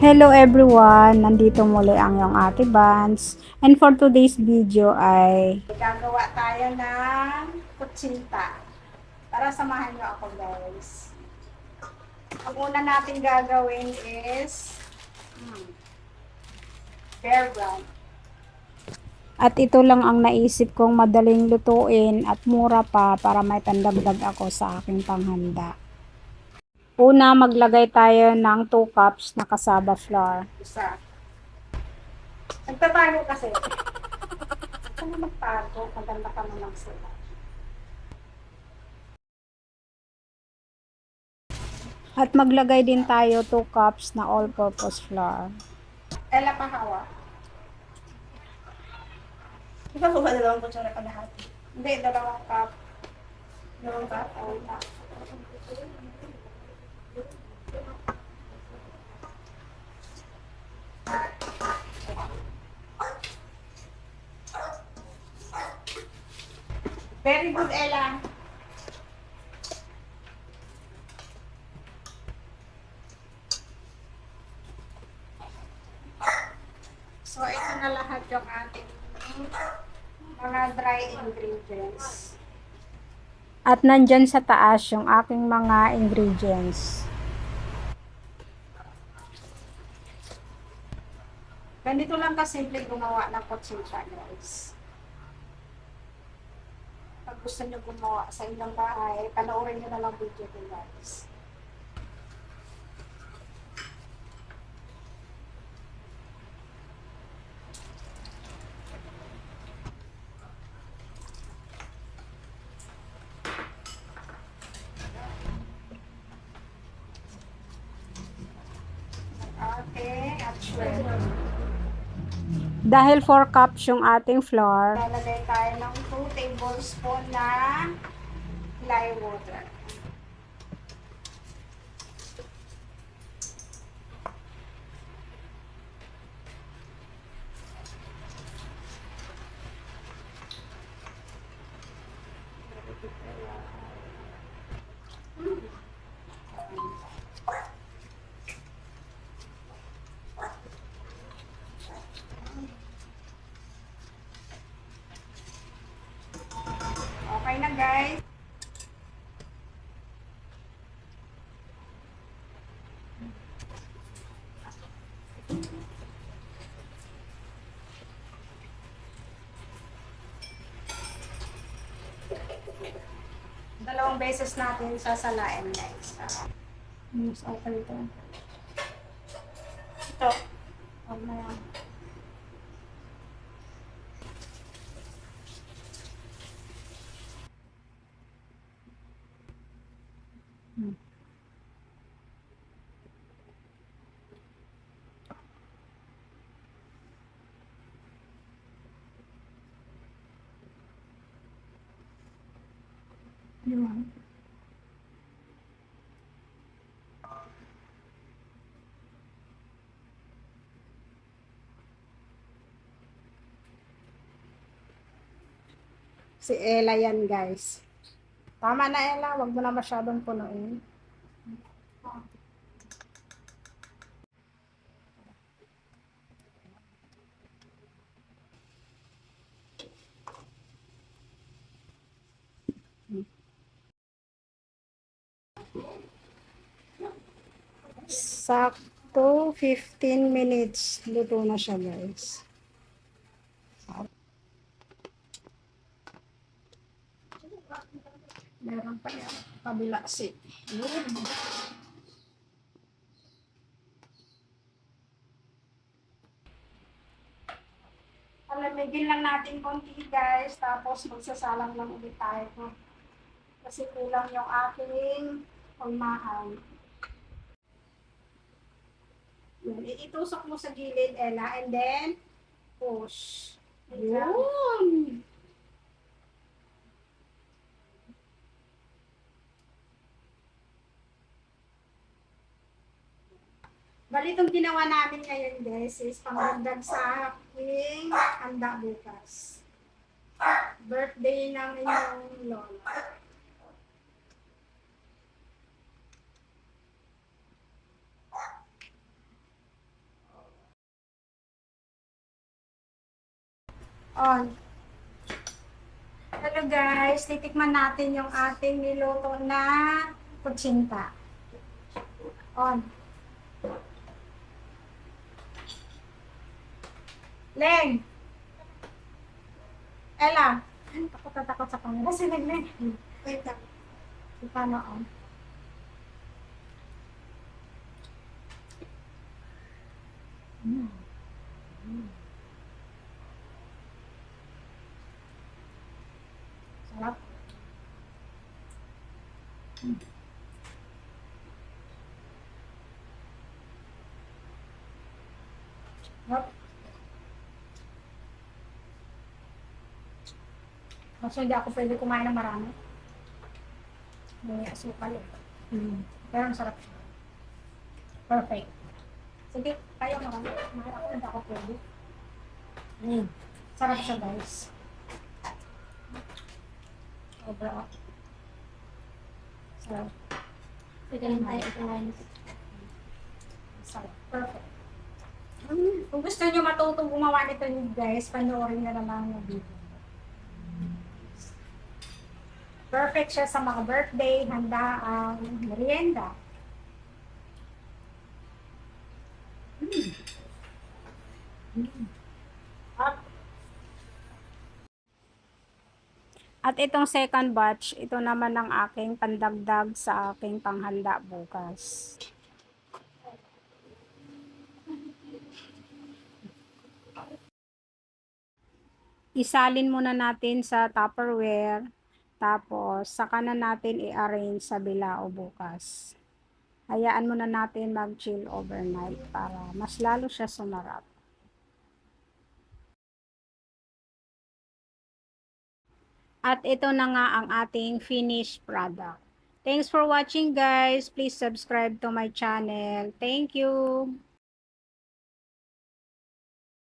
Hello everyone! Nandito muli ang iyong Ate Vance. And for today's video ay gagawa tayo ng kutsinta. Tara, samahan niyo ako guys. Ang una natin gagawin is bear brand. At ito lang ang naisip kong madaling lutuin at mura pa para may pandagdag ako sa aking panghanda. Una, maglagay tayo ng 2 cups na cassava flour. Isa. Nagtatago kasi. Ano magtago? Maganda ka naman sila. At maglagay din tayo 2 cups na all-purpose flour. Ela pa hawa. Ikaw ko ba dalawang kutsara ka lahat? Hindi, 2 cup. Dalawang ka? Oo. Very good, Ella. So, ito na lahat yung ating mga dry ingredients. At nandyan sa taas yung aking mga ingredients. Ganito lang kasimple gumawa ng kutsinta, guys. Pag gusto nyo gumawa sa inyong bahay, panoorin nyo na lang video ko, guys. Okay, at shred. Dahil 4 cups yung ating flour, lalagay tayo ng 2 tablespoon na lye water. Okay na, guys. Dalawang beses natin sasalain, guys. Mas okay ito. Ito. Huwag na yan. Yun. Si Ella yan, guys. Tama na, Ella. Huwag mo na masyadong punuin. Sakto 15 minutes. Luto na siya, guys. Meron pa yan. Kabila si. Palamigin lang natin konti, guys. Tapos magsasalang lang ulit tayo. Kasi kulang yung aking pagmahal. Yun. Itusok mo sa gilid, Ella. And then, push. Yun. Bali, itong ginawa namin ngayon, guys, is pangdagdag sa aking handa bukas. Birthday ng inyong lola. On. Hello guys, titikman natin yung ating niluto na kutsinta. On. Leng! Ella! Takot na takot sa camera. Sinag na. Wait lang. Paano on? Sarap. Sarap. Kaso hindi ako pwede kumain ng marami. May asukal eh. Pero ang sarap siya. Perfect. Sige, kayo marami. Kumain ako, hindi ako pwede. Sarap siya guys. Sobra. Sarap. Sige lang tayo guys. Sarap. Perfect. Kung gusto nyo matutong gumawa nito guys, panoorin na naman yung video. Perfect siya sa mga birthday, handaan, merienda. At itong second batch, ito naman ang aking pandagdag sa aking panghanda bukas. Isalin muna natin sa Tupperware, tapos saka na natin i-arrange sa bilao bukas. Hayaan muna natin mag-chill overnight para mas lalo siya sumarap. At ito na nga ang ating finished product. Thanks for watching guys. Please subscribe to my channel. Thank you.